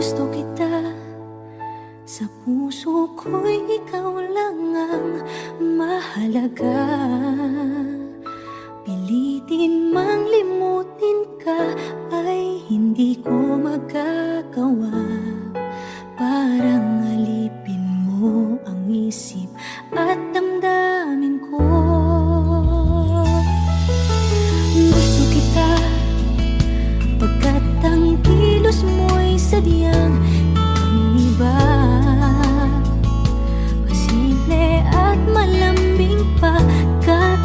Gusto kita, sa puso ko'y ikaw lang ang mahalaga. Pilitin mang limutin ka ay hindi ko magagawa. Parang alipin mo ang isip at damdamin ko. Gusto kita pagkat ang kilos mo'y sadyang ibang-iba. Masimple at malambing pagkat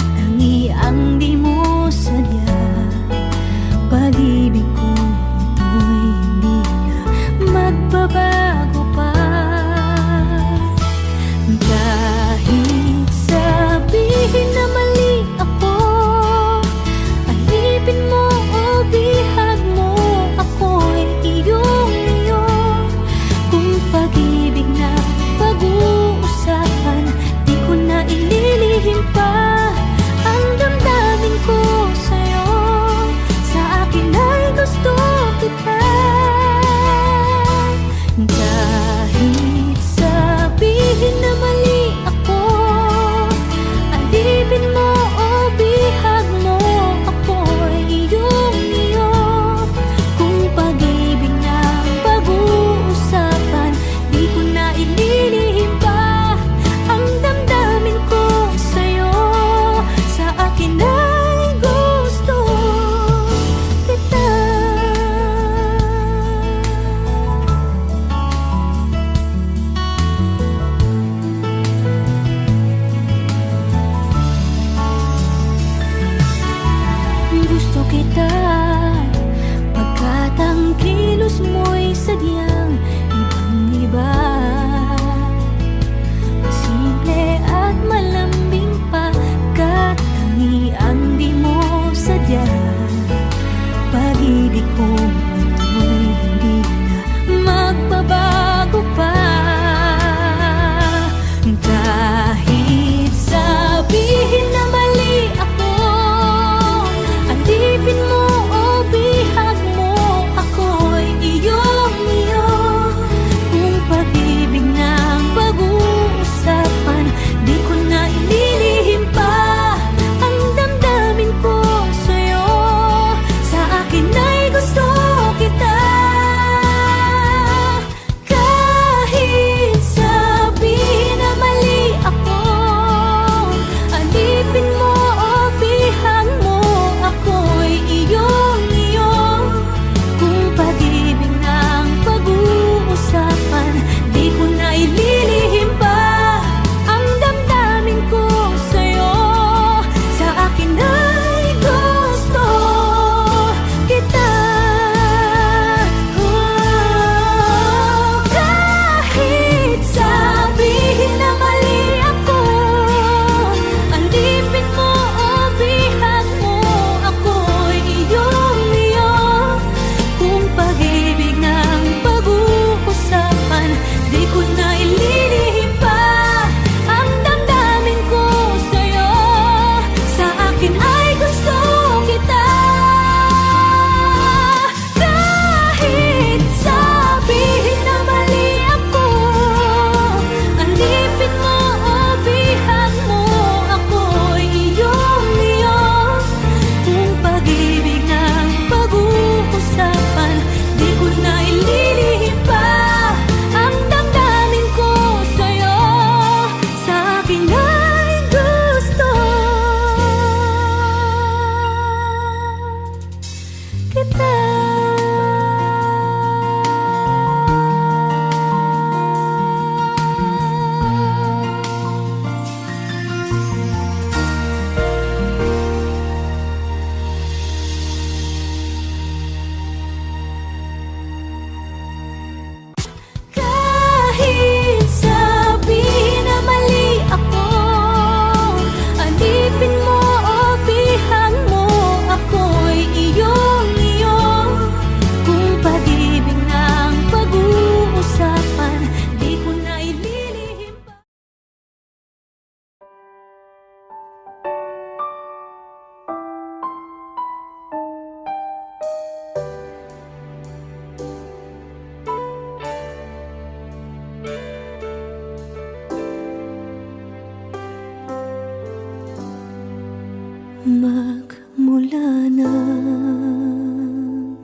magmula nang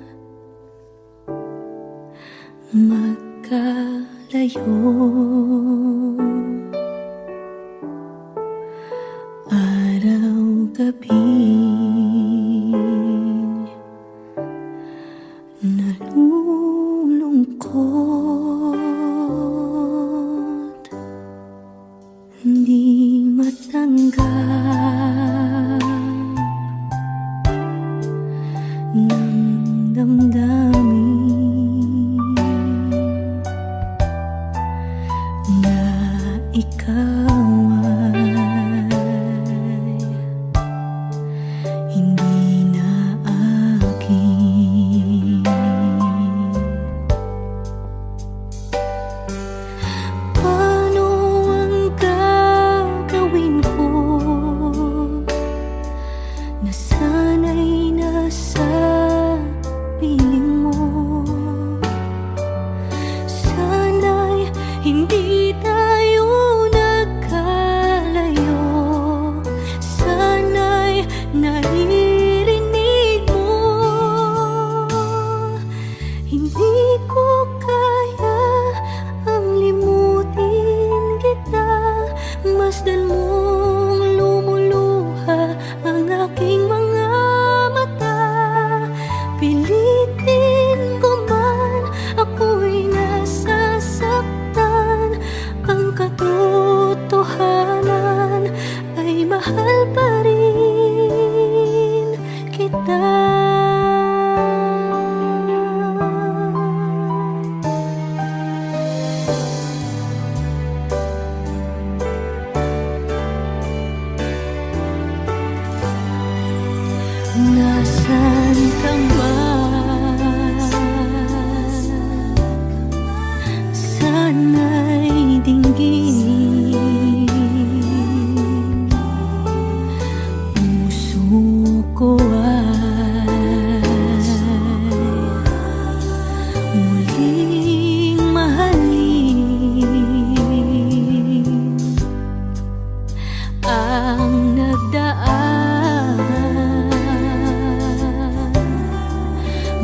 magkalayo. Araw-gabing nalulungkot, hindi matanggap ng damdamin na ikaw ay hindi na akin. Paano ang gagawin ko na sana'y nasa piling mo? Sana'y hindi tayo nagkalayo. Sana'y naririnig mo. Hindi ko kaya ang limutin kita. Masdan mong lumuluha ang aking mga mata. Pilitin ko man, ako'y nasasaktan. Ang katotohanan ay mahal pa rin kita. Nasaan ka man? Sana'y dinggin puso ko ay muling mahalin ang nagdaan.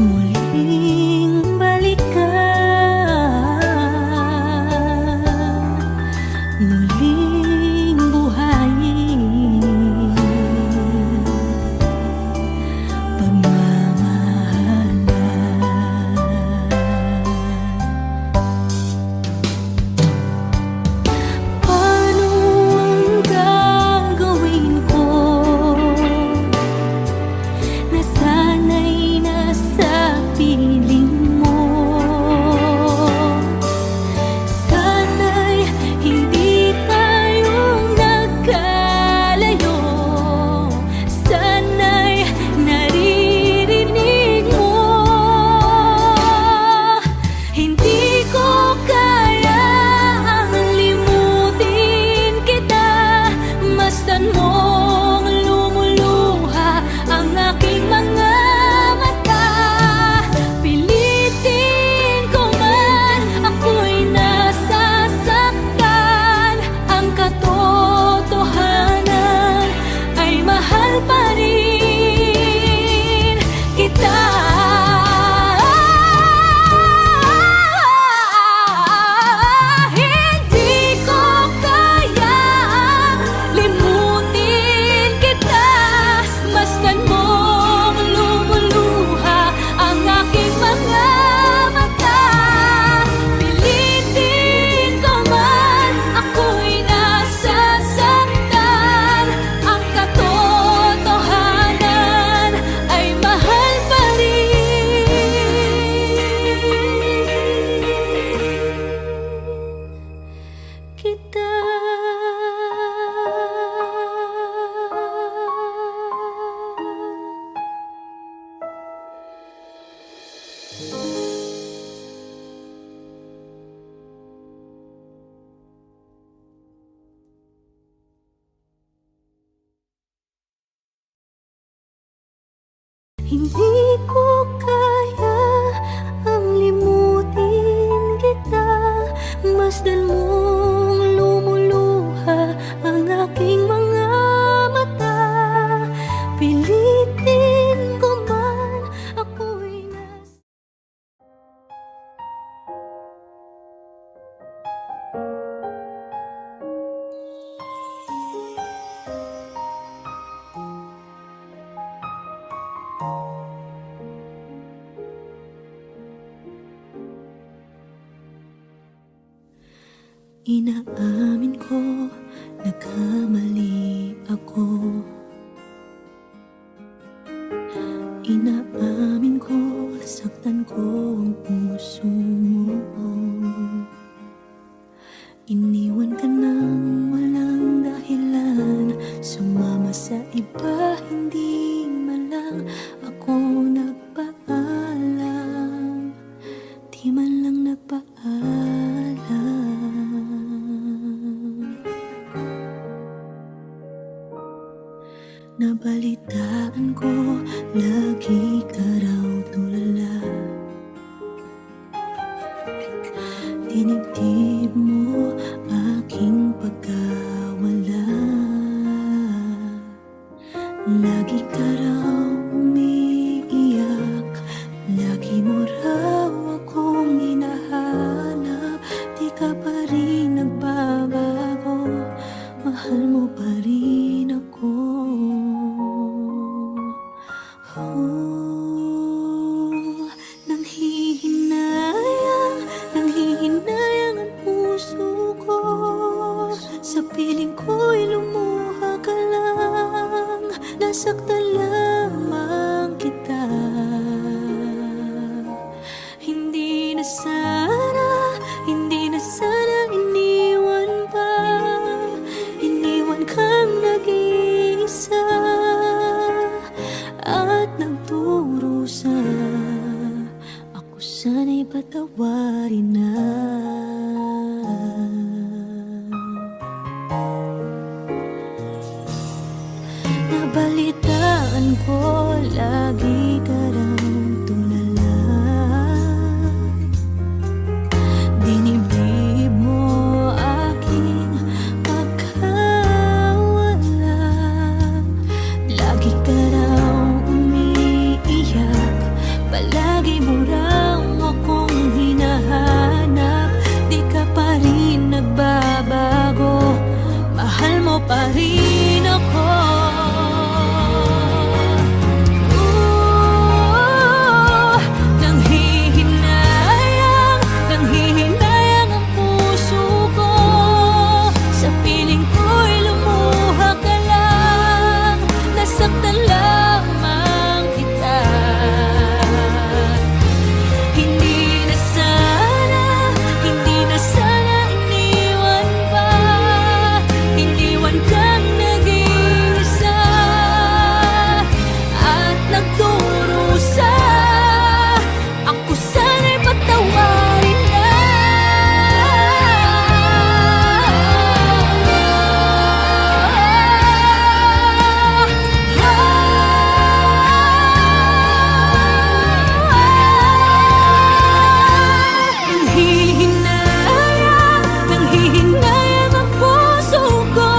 Muling balikan, muling buhayin pagmamahalan. Paano ang gagawin ko na sana'y nasa piling mo? Sana'y hindi tayo nagkalayo. Sana'y naririnig mo. Hindi ko kaya ang limutin kita. Masdan mong lumuluha ang aking mga mata. Pilitin ko man, ako'y nasasaktan. Ang katotohanan ay mahal pa rin kita. Hindi ko kayang limutin kita. Masdan mong lumuluha ang aking mga mata. Pilitin ko man, ako'y nasasaktan. Ang katotohanan ay mahal pa rin kita. Hindi ko kaya ang limutin kita. Masdan mong lumuluha ang aking mga mata. Inaamin ko, nagkamali ako. Inaamin ko, nasaktan ko ang puso mo. Iniwan ka nang walang dahilan, sumama sa iba, hindi man lang ako nagpaalam. Di man lang nagpaalam. Nabalitaan ko, lagi ka raw tulala. Dinibdib mo aking pagkawala. Lagi ka raw umiiyak, lagi mo raw akong hinahanap. Di ka pa rin nagbabago, mahal mo pa rin ako. Nanghihinayang ang puso ko. Sa piling ko'y lumuha ka lang, nasaktan lamang kita. Hindi na sana iniwan pa. Iniwan kang nag-iisa at nagdurusa. Ako sana'y patawarin na. Nabalitaan ko, lagi ka raw tulala. Dinibdib mo aking pagkawala. Lagi ka raw umiiyak, palagi mo raw akong hinahanap. Di ka pa rin nagbabago, mahal mo pa rin ako. Nanghihinayang ang puso ko. Sa piling ko'y lumuha ka lang, nasaktan lamang kita. Hindi na sana iniwan pa. Iniwan kang nag-iisa at nagdurusa. Ako sana'y patawarin na. Nanghihinayang ang puso ko.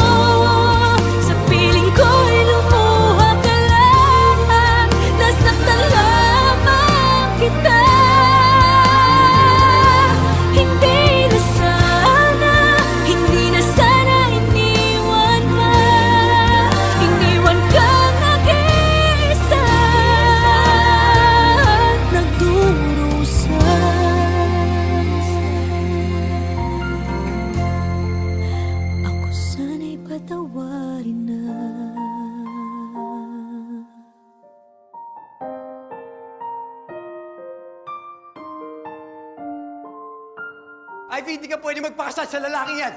Sa piling ko'y lumuha ka lang, nasaktan lamang kita. Hindi na sana iniwan pa. Iniwan kang nag-iisa at nagdurusa. Ako sana'y patawarin na. Ivy, hindi ka pwede magpakasal sa lalaking yan!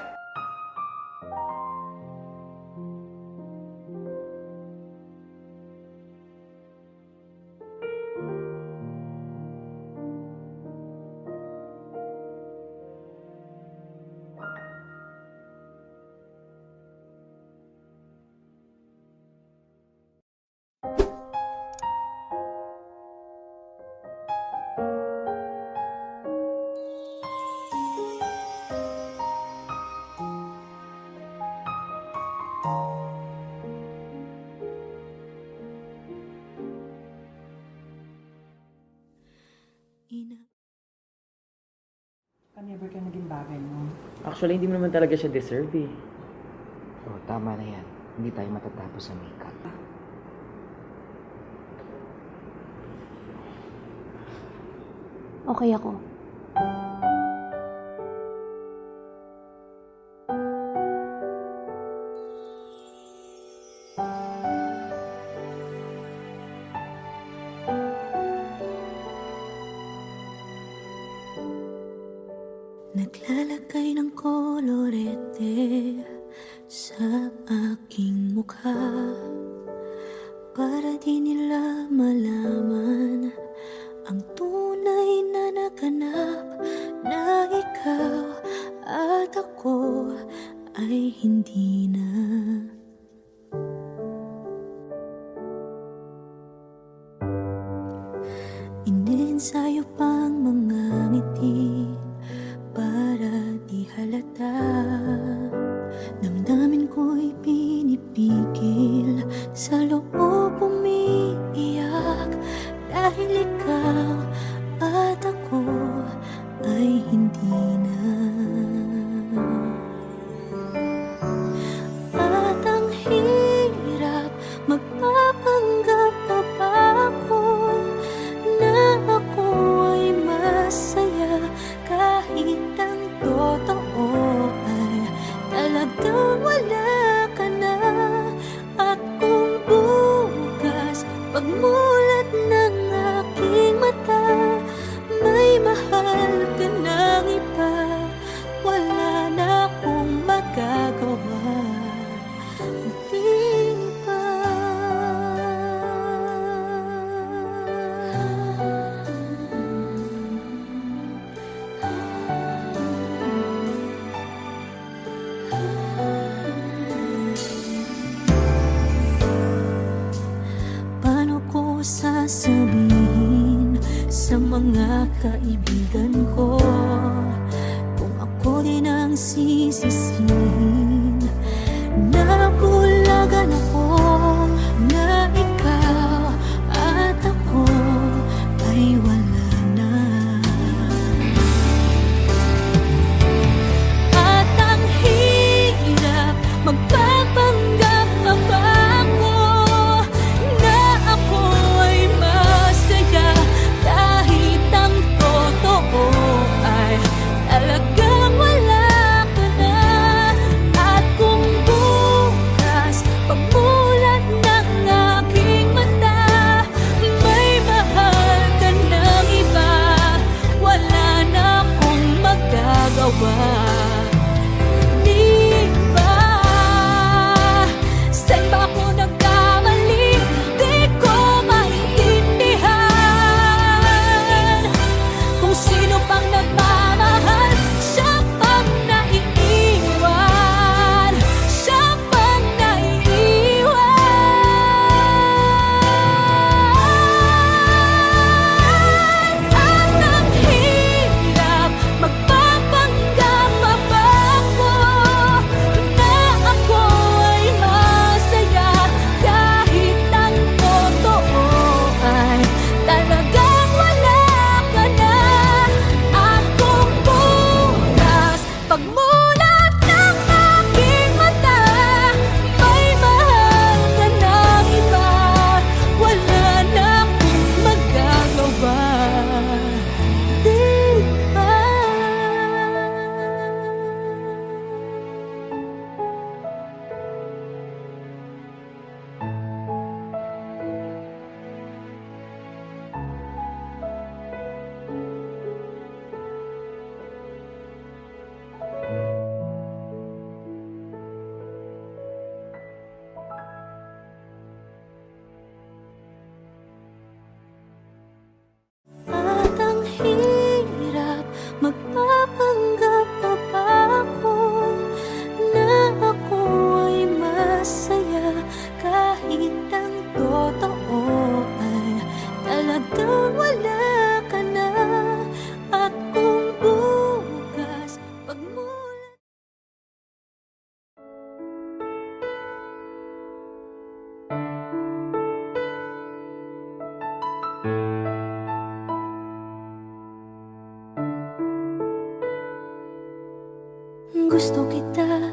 Never ka naging bagay mo. Actually, hindi mo naman talaga siya deserve eh. Oh, tama na yan. Hindi tayo matatapos sa makeup. Okay ako. puti sa aking mukha, para di nila malaman ang tunay na naganap, na ikaw at ako ay hindi na. Ininsayo pang mga ngiti para di halata. Damdamin ko'y pinipigil, sa loob umiiyak, dahil ikaw at ako ay hindi na. At ang hirap, magpapanggap pa ba ako na ako ay masaya, kahit ang totoo ay talagang wala ka na. At kung bukas pagmulat ng aking mata, may mahal ka ng iba, wala na akong magagawa, di ba? Paano ko sasabihin sa mga kaibigan ko kung ako din ang sisisihin? Nabulagan ako na ikaw at ako ay wala na. At ang hirap, magpapanggap pa ba ako na ako ay masaya, kahit ang totoo ay talagang wala ka na. At kung bukas pagmulat ng aking mata, may mahal ka ng iba, wala na akong magagawa, di ba? Saan ba ako nagkamali? Di ko maintindihan. Kung sino pang nagmamahal, siya pang naiiwan, siya pang naiiwan. At ang hirap, magpapanggap pa ba ako na ako ay masaya, kahit ang totoo ay talagang wala ka na. At kung bukas pagmulat ng aking mata, may mahal ka ng iba, wala na akong magagawa, di ba? At ang hirap, magpapanggap pa ba ako na ako ay masaya, kahit ang totoo ay talagang wala ka na. At kung bukas pagmulat. Gusto kita,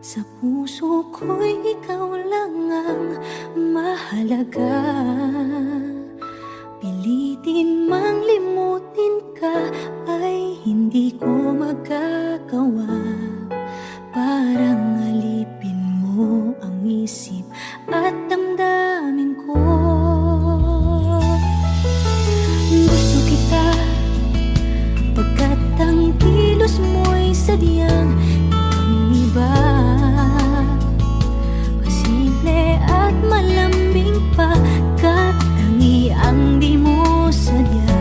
sa puso ko'y ikaw lang ang mahalaga. Pilitin mang limutin ka ay hindi ko magagawa. Parang alipin mo ang isip at damdamin ko. Gusto kita pagkat ang kilos mo'y sadyang ibang malambing pa, katangiang di mo sadya.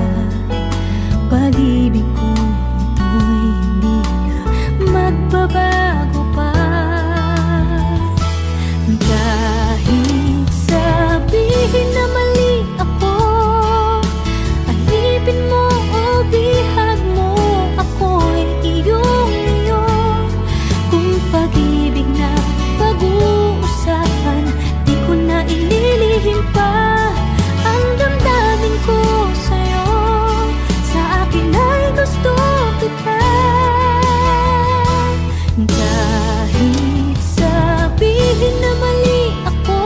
Pag-ibig ko ito'y hindi na magbabago pa. Kahit sabihin na mali ako, alipin mo o bihag mo, ako'y iyong-iyo. Kung pag-ibig na pag-uusapan, di ko na ililihim pa ang damdamin ko sa'yo. Sa akin ay gusto kita. Kahit sabihin na mali ako,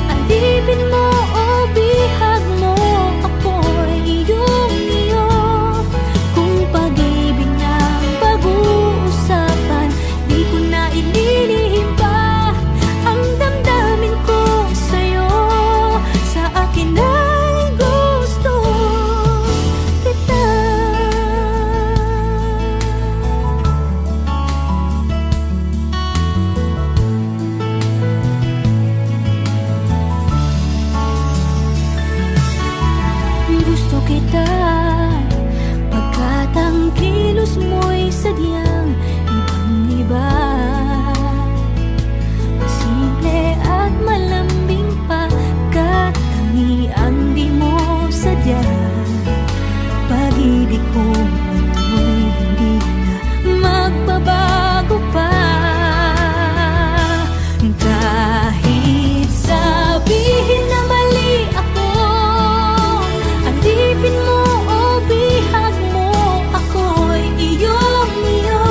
alipin mo o bihag mo, ako'y iyong-iyo. Kung pag-ibig na pag-uusapan, di ko na ililihim pa ang damdamin ko sa'yo. Sa akin ay gusto kita. Gusto kita pagkat ang kilos mo'y sadyang ibang-iba. Simple at malambing pa, katangiang di mo sadya. Pag-ibig ko ito'y hindi na magbabago pa. Kahit sabihin na mali ako, alipin mo o bihag mo, ako'y iyong-iyo.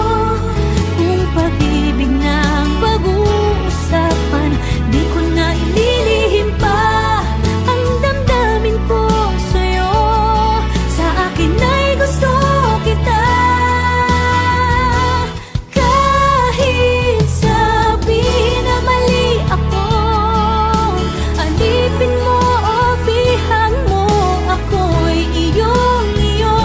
Kung pag-ibig na pag-uusapan, di ko na ililihim pa ang damdamin ko sa'yo. Sa akin ay gusto kita. Kahit sabihin na mali ako, alipin mo o bihag mo, ako'y iyong-iyo.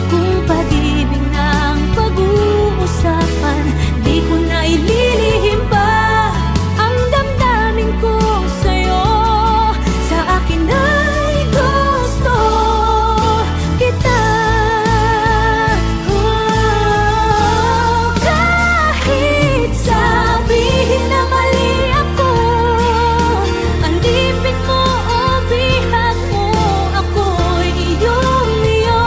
Kung pag-ibig na pag-uusapan, di ko na ililihim pa ang damdamin ko sa'yo. Sa akin ay gusto kita. Kahit sabihin na mali ako, alipin mo o bihag mo, ako'y iyong-iyo.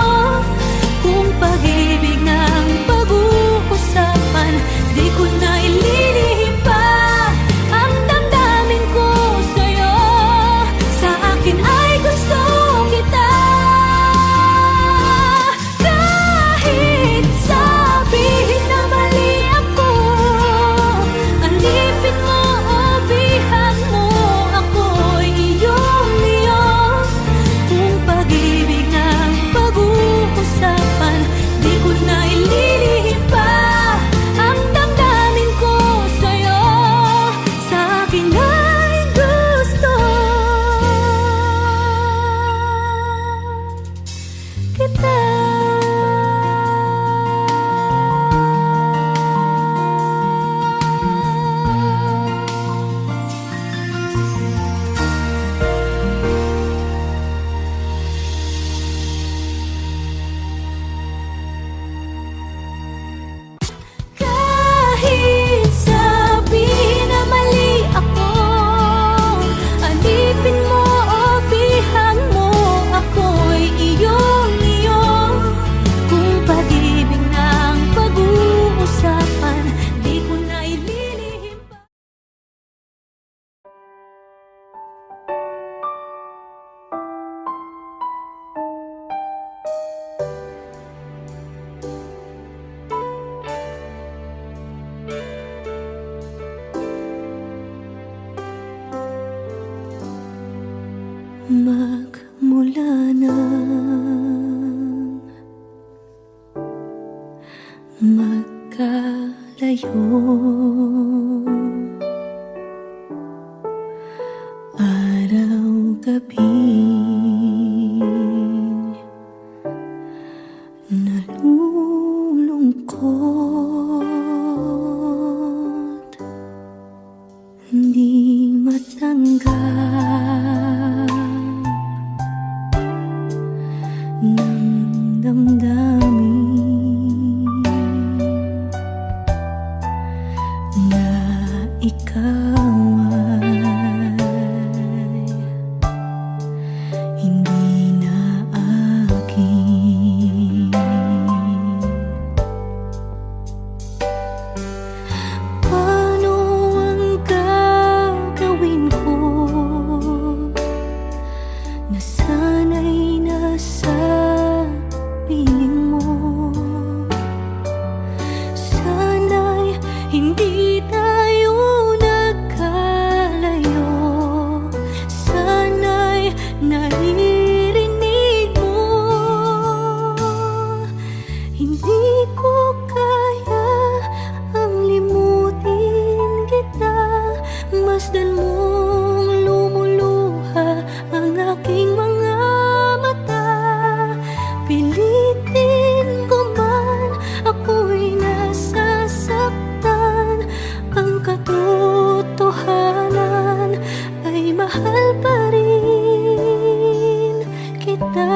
Kung pag-ibig ng pag-uusapan, di ko na ililihim pa ang damdamin ko sa'yo. Sa akin ay gusto kita. Kahit sabihin na mali ako, alipin mo o bihag mo, ako'y iyong-iyo. Kung pag-ibig ng pag-uusapan, di ko na ililihim pa ang damdamin ko sa'yo. Sa akin ay gusto kita. Kahit sabihin na mali ako, alipin mo o bihag mo, ako'y iyong-iyo. Kung pag-ibig ng pag-uusapan, di ko na ililihim pa. Magmula nang magkalayo, araw-gabi nalulungkot, di ikaw ay hindi na akin. Paano ang gagawin ko na sana'y nasa piling mo? Sana'y hindi tayo nagkalayo. Sana'y naririnig mo. Hindi ko kaya ang limutin kita. Masdan mong lumuluha ang aking mga mata. Pilitin ko man, ako'y nasasaktan. Ang katotohanan ay mahal pa rin kita.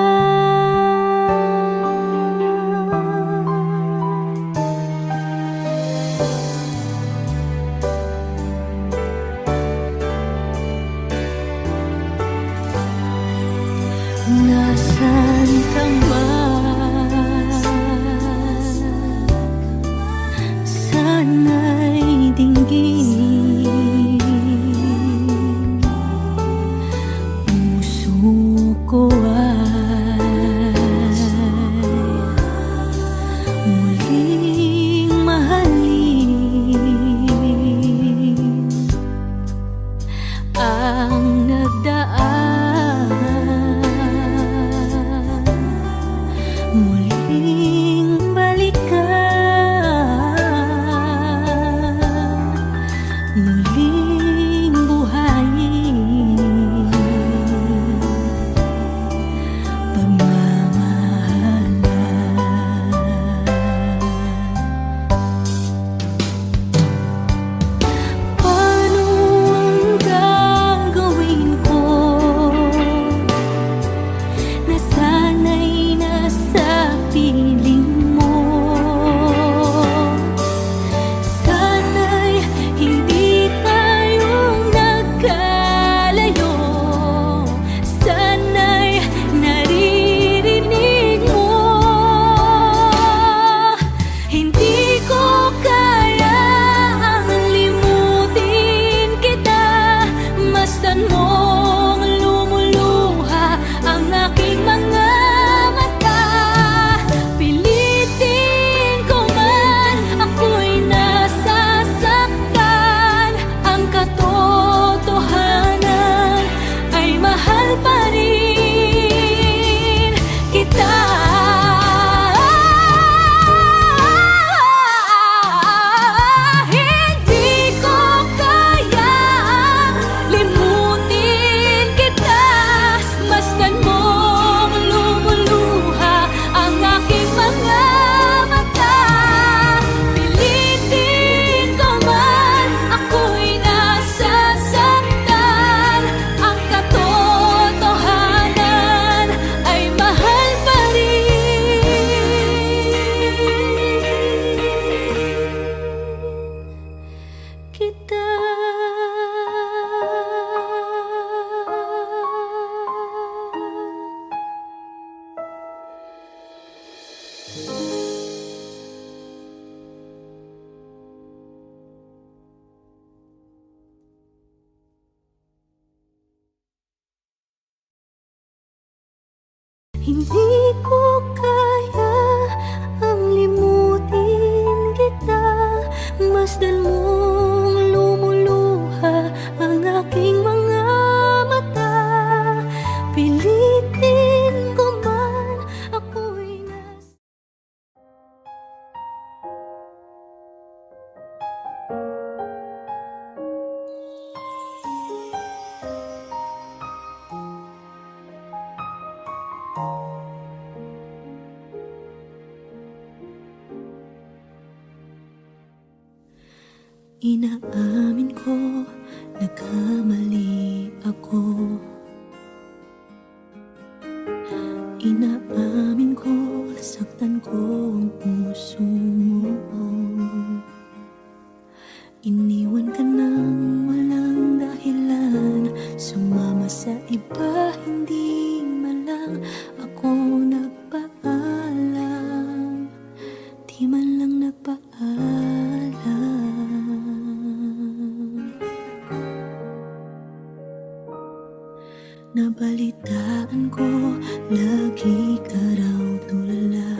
Nasaan ka man? Sana'y dinggin. Puso ko ay muling mahalin. Ang nagdaan muling balikan, muling buhayin. Paano ang gagawin ko na sana'y nasa piling mo? Sana'y hindi tayo nagkalayo. Sana'y naririnig mo. Hindi ko kaya ang limutin kita. Masdan mong lumuluha ang aking mga mata. Pilitin ko man, ako'y nasasaktan. Ang katotohanan ay mahal pa rin kita. Hindi ko kaya limutin kita. Masdan mong lumuluha ang aking mga mata. Pilitin ko man, ako'y nasasaktan. Ang katotohanan ay mahal pa rin kita. Hindi ko kaya ang limutin kita. Masdan mong lumuluha ang aking mga mata. Pilitin ko man, ako'y inaamin ko, nagkamali ako. Inaamin ko, nasaktan ko ang puso mo. Iniwan ka na Nabalitaan ko, lagi ka raw tulala.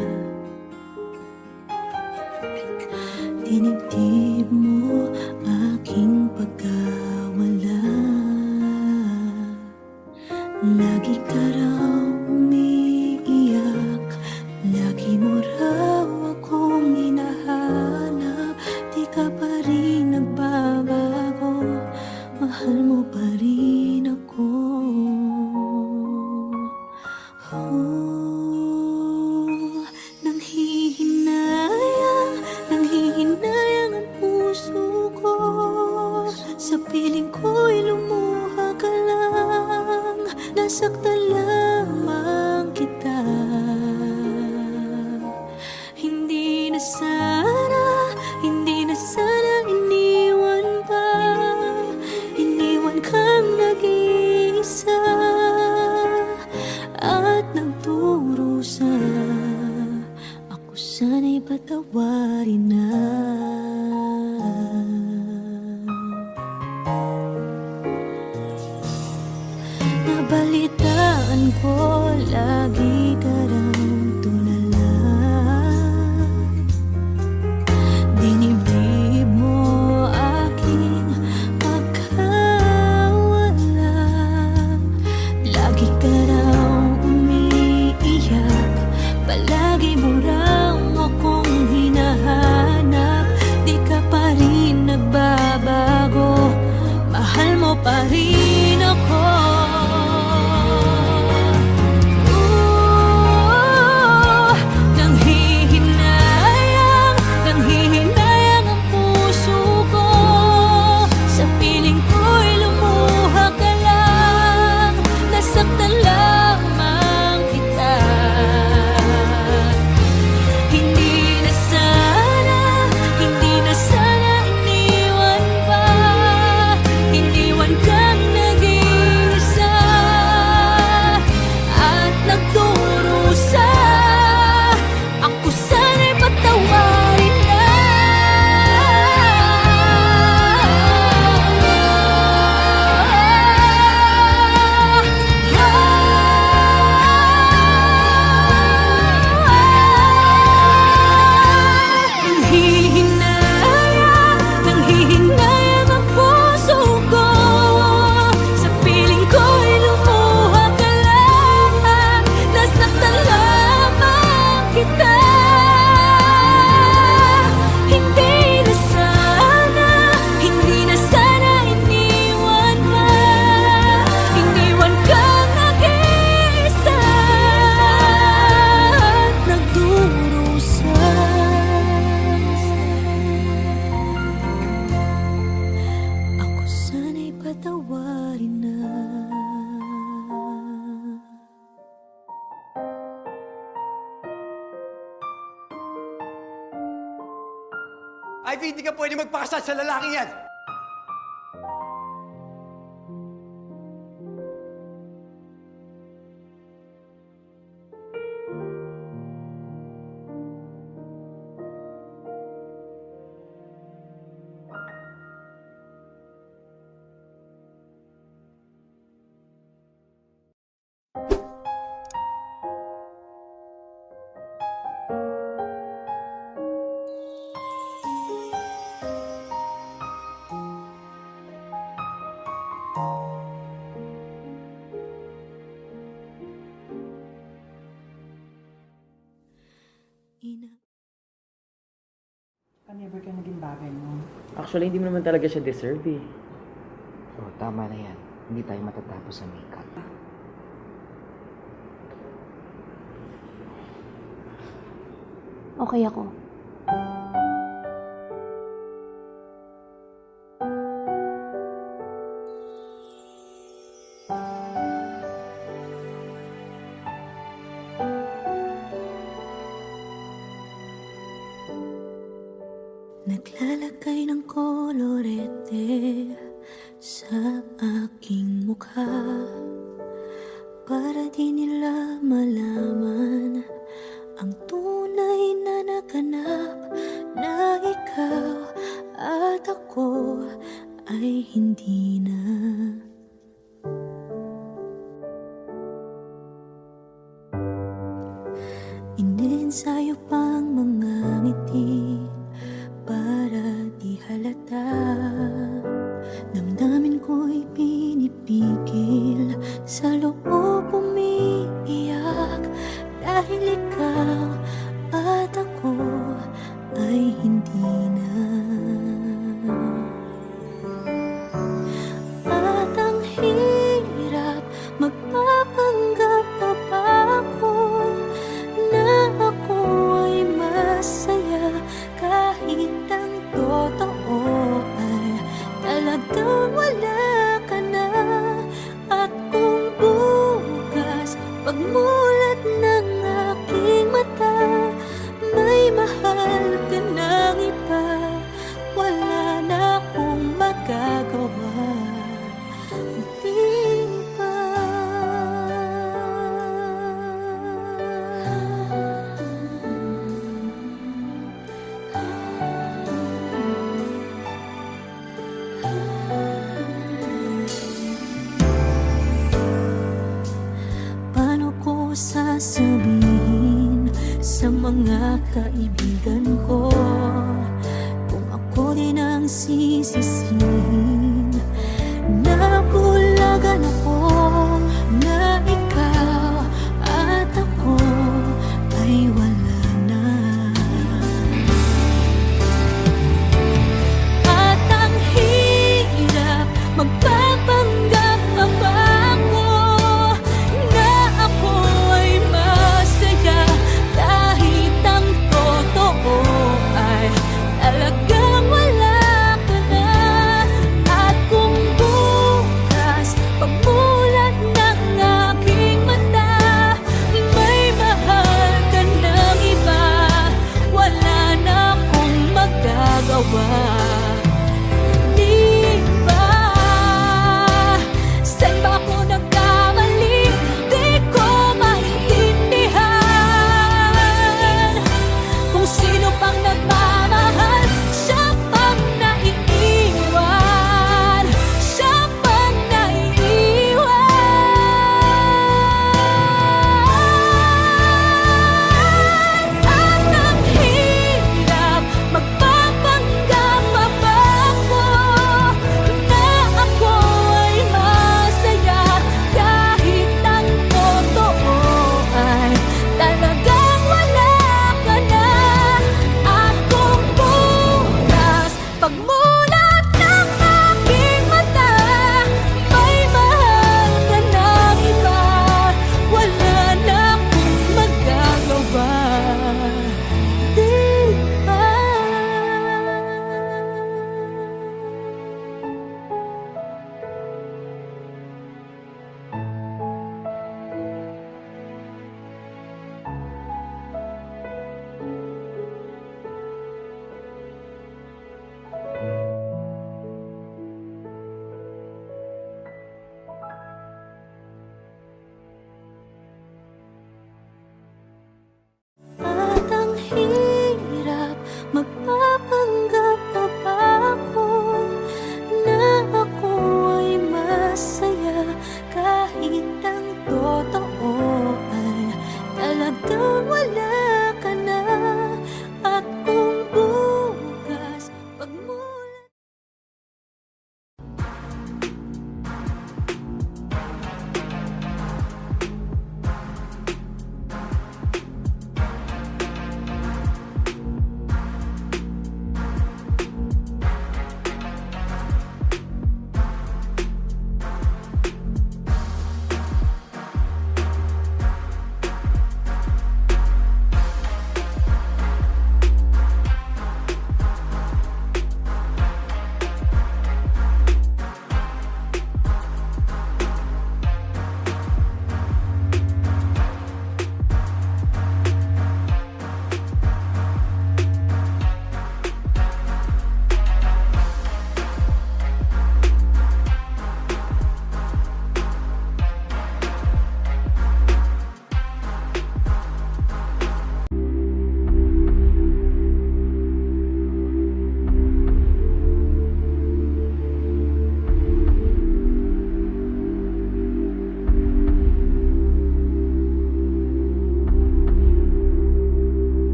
Dinibdib mo aking pagkawala. Lagi ka raw umiiyak, lagi mo raw akong hinahanap. Di ka pa rin nagbabago, mahal mo pa rin ako. Nanghihinayang ang puso ko. Sa piling ko'y lumuha ka lang. Nasaktan lamang kita. Hindi na sana iniwan pa. Iniwan kang nag-iisa at nagdurusa. Ako sana'y patawarin na. Nabalitaan ko, lagi ka raw tulala. Dinibdib mo aking pagkawala. Lagi ka raw umiiyak, palagi mo raw akong hinahanap. Di ka pa rin nagbabago, mahal mo pa rin ako. Nanghihinayang ang puso ko. Sa piling ko'y lumuha ka lang. Nasaktan lamang kita. Hindi na sana iniwan pa. Iniwan kang nag-iisa at nagdurusa. Ako sana'y patawarin na. Nanghihinayang ang puso ko. Sa piling ko'y lumuha ka lang. Nasaktan lamang kita. Hindi na sana iniwan ka. Iniwan kang nag-iisa at nagdurusa. Ako sana'y patawarin na. Ivy, hindi ka pwede magpakasal sa lalaking yan! Never ka naging bagay mo. Actually, hindi mo naman talaga siya deserve eh. So, tama na yan. Hindi tayo matatapos sa makeup. Okay ako. Naglalagay ng kolorete sa aking mukha para di nila malaman ang tunay na naganap, na ikaw at ako ay hindi na. Malayo pang mga ngiti para di halata. Damdamin ko'y pinipigil, sa loob umiiyak, dahil ikaw at ako ay hindi na. At ang hirap, magpapanggap pa ba ako na ako ay masaya, kahit ang totoo ay talagang wala ka na. At kung bukas pagmulat ng aking mata, may mahal ka ng iba, wala na akong magagawa, di ba? Paano ko sasabihin sa mga kaibigan ko kung ako din ang sisisihin? Nabulagan ako na ikaw at ako ay wala na. At ang hirap, magpapanggap pa ba ako na ako ay masaya, kahit ang totoo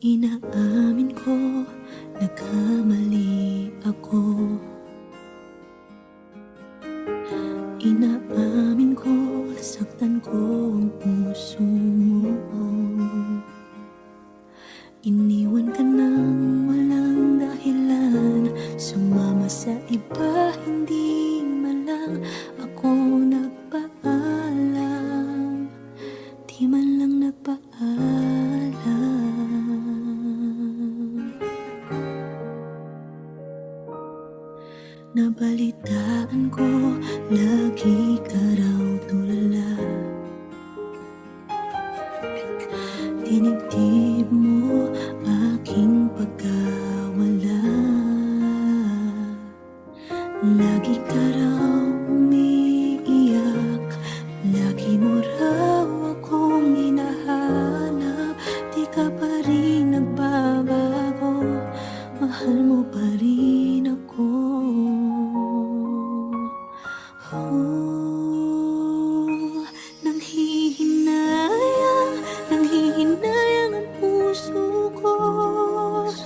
Inaamin ko, nagkamali ako. Inaamin ko, nasaktan ko ang puso mo. Iniwan ka nang walang dahilan, sumama sa iba, hindi man lang ako nagpaalam. Di man lang nagpaalam. Nabalitaan ko, lagi ka raw tulala. Dinibdib mo aking pagkawala. Lagi ka raw umiiyak, lagi mo raw akong hinahanap. Di ka pa rin nagbabago, mahal mo pa rin ako. Nanghihinayang ang puso ko.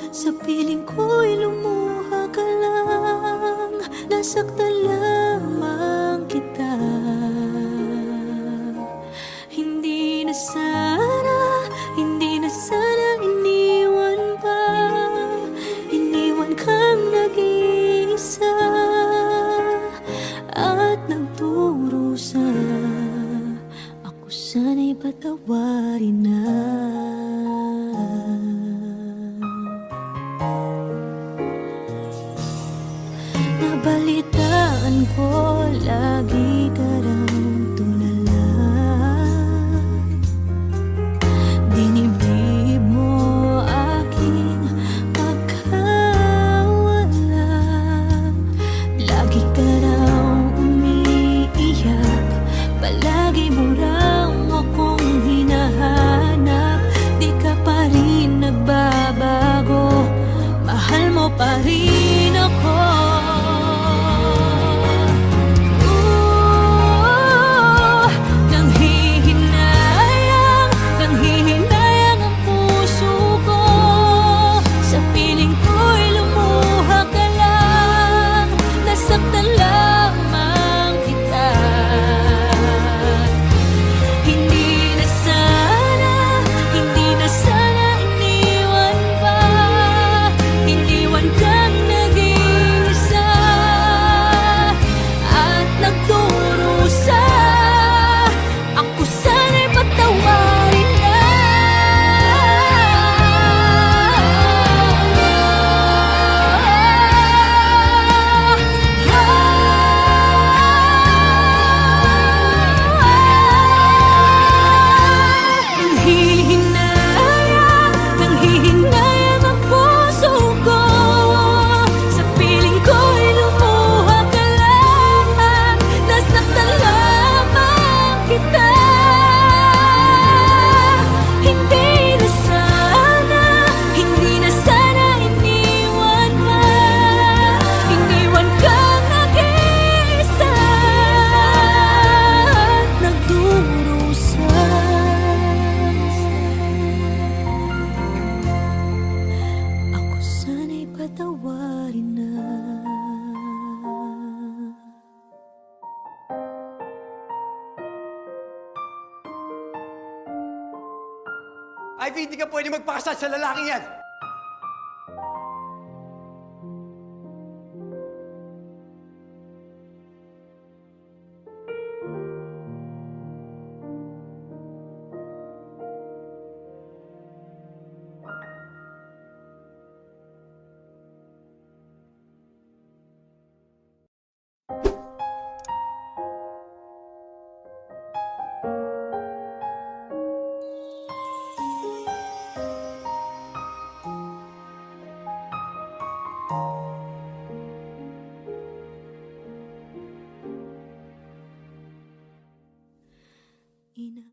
Sa piling ko'y lumuha ka lang, nasaktan lamang kita. Hindi na sana iniwan pa. Iniwan kang nag-iisa at nagdurusa. Ako sana'y patawarin na. Nabalitaan ko, lagi ka raw tulala. Dinibdib mo aking pagkawala. Lagi ka raw umiiyak, palagi mo raw akong hinahanap. Di ka pa rin nagbabago, mahal mo pa rin ako. Nanghihinayang ang puso ko. Sa piling ko'y lumuha ka lang, nasaktan lamang kita. Hindi na sana iniwan pa. Iniwan kang nag-iisa at nagdurusa. Ako sana'y patawarin na. Nanghihinayang ang puso ko. Sa piling ko'y lumuha ka lang, nasaktan lamang kita. Hindi na sana iniwan pa. Iniwan kang nag-iisa at nagdurusa. Ako sana'y patawarin na. Ivy, hindi ka pwede magpakasal sa lalaking yan! Ina